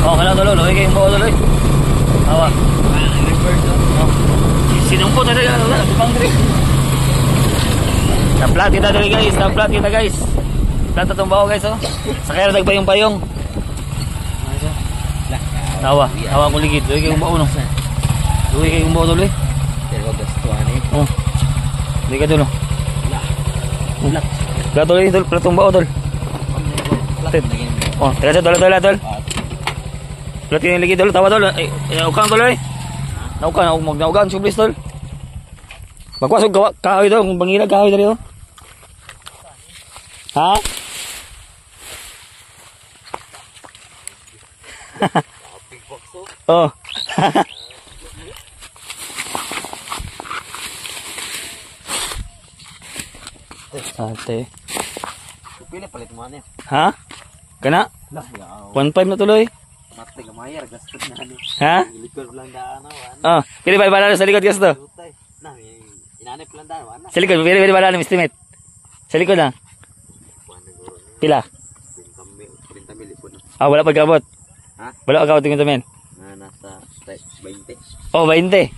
Oh, kana tuloy, loy kay mo tuloy. Awa. Oh. Sinong po talaga wala, bang diri. Naplat kita dali guys, naplat kita guys. Plat atong bao guys oh. Sakay ra dagpayong-payong. Awa, awa ko ligid, loy kay bao no. Loy kay bao tuloy. Pero gastuhan eh. Oh. Di ka tulo. Plat. Plat tuloy, platong bao tol. Oh, tara tol. Plat yung ligid tol, tawa tol. Ay, ukang tuloy. Naukan, sublis tol. Magwasog kahoy daw, kung bangilag kahoy dali oh. Ha? Oh. Ate. Pila palit mo ano. Ha? Kana? Lah, yaw. 1.5 na tuloy. Mati ka mayar, gastos na ano. Ha? Likod lang daan na, Oh, pili ba balalo sa likod gasto? Nah, inanip lang daan, wana. Sa likod, pili balalo estimate. Sa likod na. Pila? 30 mil likod na. Ah, wala pagkabot. Ha? Wala pagkabot yung men. Nasa 20. Oh, 20.